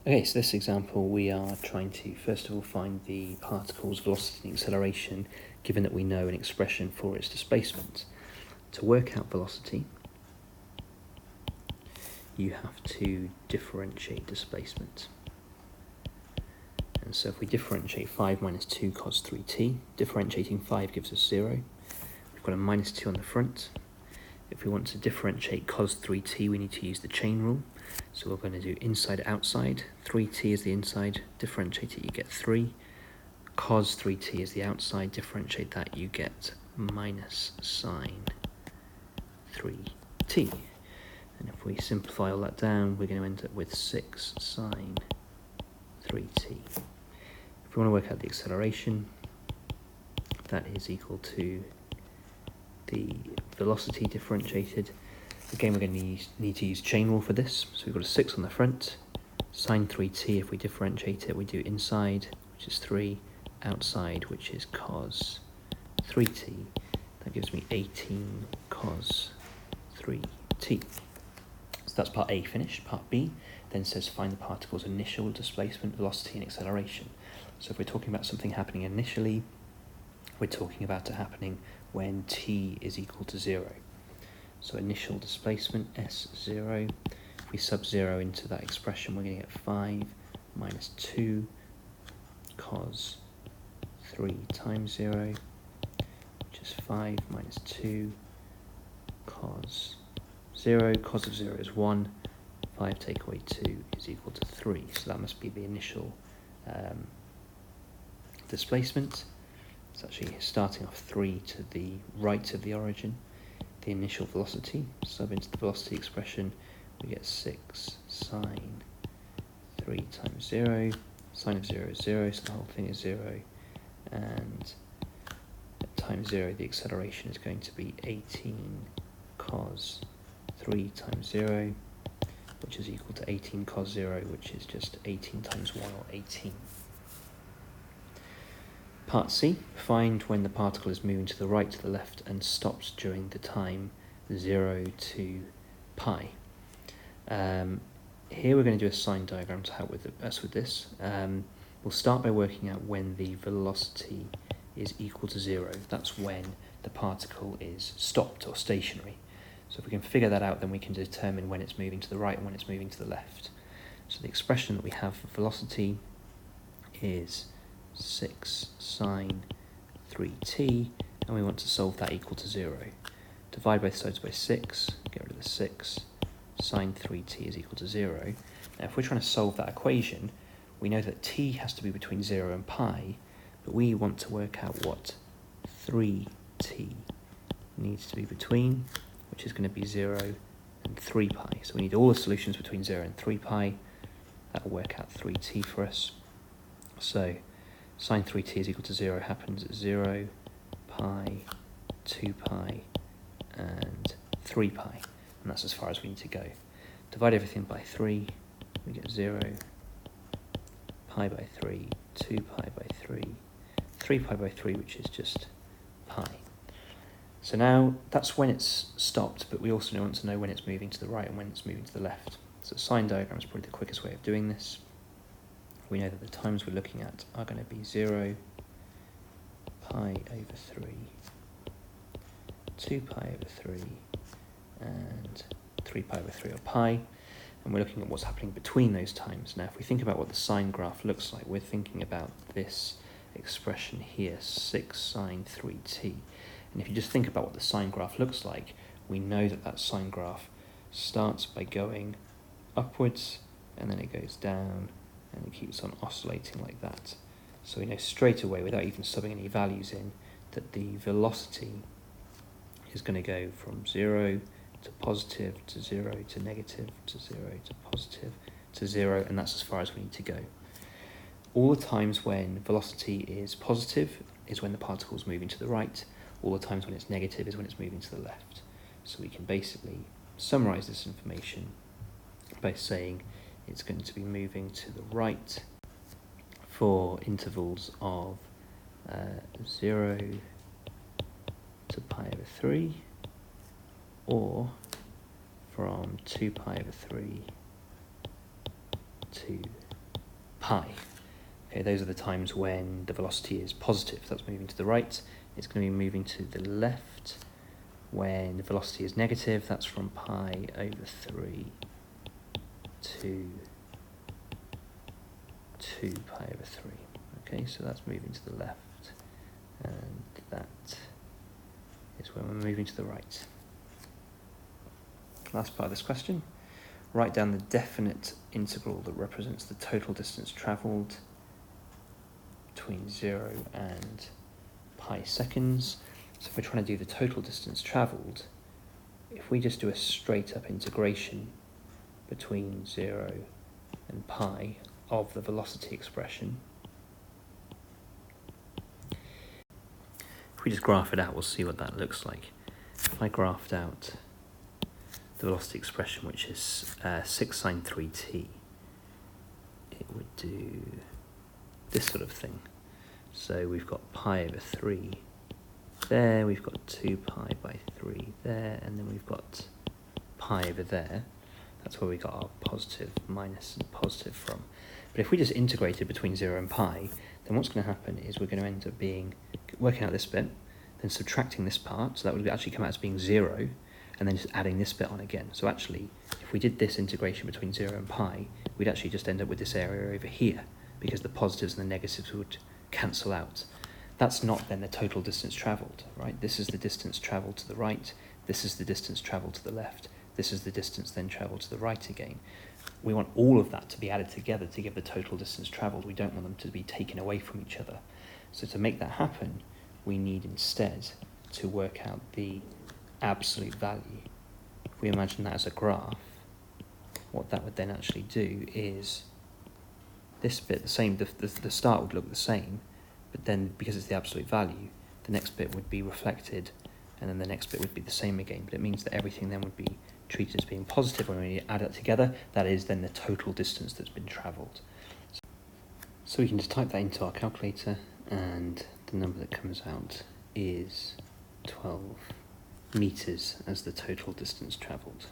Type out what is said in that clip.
Okay, so this example we are trying to first of all find the particle's velocity and acceleration given that we know an expression for its displacement. To work out velocity, you have to differentiate displacement. And so if we differentiate 5 minus 2 cos 3t, differentiating 5 gives us 0. We've got a minus 2 on the front. If we want to differentiate cos 3t, we need to use the chain rule. So we're going to do inside, outside. 3t is the inside, differentiate it, you get 3. Cos 3t is the outside, differentiate that, you get minus sine 3t. And if we simplify all that down, we're going to end up with 6 sine 3t. If we want to work out the acceleration, that is equal to the velocity differentiated. Again, we're going to need to use chain rule for this. So we've got a 6 on the front, sine 3t, if we differentiate it, we do inside, which is 3, outside, which is cos 3t. That gives me 18 cos 3t. So that's part A finished. Part B then says find the particle's initial displacement, velocity, and acceleration. So if we're talking about something happening initially, we're talking about it happening when t is equal to 0. So initial displacement, S0. If we sub 0 into that expression, we're going to get 5 minus 2 cos 3 times 0, which is 5 minus 2 cos 0. Cos of 0 is 1. 5 take away 2 is equal to 3. So that must be the initial displacement. It's actually starting off 3 to the right of the origin. The initial velocity, sub into the velocity expression, we get 6 sine 3 times 0. Sine of 0 is 0, so the whole thing is 0. And at times 0, the acceleration is going to be 18 cos 3 times 0, which is equal to 18 cos 0, which is just 18 times 1, or 18. Part C, find when the particle is moving to the right, to the left, and stops during the time 0 to pi. Here we're going to do a sign diagram to help us with this. We'll start by working out when the velocity is equal to 0. That's when the particle is stopped or stationary. So if we can figure that out, then we can determine when it's moving to the right and when it's moving to the left. So the expression that we have for velocity is 6 sine 3t, and we want to solve that equal to 0. Divide both sides by 6, get rid of the 6, sine 3t is equal to 0. Now if we're trying to solve that equation, we know that t has to be between 0 and pi, but we want to work out what 3t needs to be between, which is going to be 0 and 3 pi. So we need all the solutions between 0 and 3 pi. That will work out 3t for us. So sine 3t is equal to 0 happens at 0, pi, 2 pi, and 3 pi. And that's as far as we need to go. Divide everything by 3, we get 0, pi by 3, 2 pi by 3, 3 pi by 3, which is just pi. So now that's when it's stopped, but we also want to know when it's moving to the right and when it's moving to the left. So sign diagram is probably the quickest way of doing this. We know that the times we're looking at are going to be 0, pi over 3, 2 pi over 3, and 3 pi over 3, or pi. And we're looking at what's happening between those times. Now, if we think about what the sine graph looks like, we're thinking about this expression here, 6 sine 3t. And if you just think about what the sine graph looks like, we know that that sine graph starts by going upwards, and then it goes down, and it keeps on oscillating like that. So we know straight away, without even subbing any values in, that the velocity is going to go from 0 to positive to 0 to negative to 0 to positive to 0, and that's as far as we need to go. All the times when velocity is positive is when the particle is moving to the right. All the times when it's negative is when it's moving to the left. So we can basically summarize this information by saying it's going to be moving to the right for intervals of 0 to pi over 3, or from 2 pi over 3 to pi. Okay, those are the times when the velocity is positive. That's moving to the right. It's going to be moving to the left. When the velocity is negative, that's from pi over 3 to 2 pi over 3. Okay, so that's moving to the left, and that is when we're moving to the right. Last part of this question. Write down the definite integral that represents the total distance travelled between 0 and pi seconds. So if we're trying to do the total distance travelled, if we just do a straight up integration between 0 and pi of the velocity expression, if we just graph it out, we'll see what that looks like. If I graphed out the velocity expression, which is 6 sine 3t, it would do this sort of thing. So we've got pi over 3 there, we've got 2 pi by 3 there, and then we've got pi over there. That's where we got our positive, minus, and positive from. But if we just integrated between 0 and pi, then what's going to happen is we're going to end up working out this bit, then subtracting this part, so that would actually come out as being 0, and then just adding this bit on again. So actually, if we did this integration between 0 and pi, we'd actually just end up with this area over here, because the positives and the negatives would cancel out. That's not then the total distance travelled, right? This is the distance travelled to the right, this is the distance travelled to the left, this is the distance then travelled to the right again. We want all of that to be added together to give the total distance travelled. We don't want them to be taken away from each other. So to make that happen, we need instead to work out the absolute value. If we imagine that as a graph, what that would then actually do is this bit, the same, the start would look the same, but then because it's the absolute value, the next bit would be reflected, and then the next bit would be the same again. But it means that everything then would be treated as being positive when we add it together. That is then the total distance that's been travelled. So we can just type that into our calculator, and the number that comes out is 12 meters as the total distance travelled.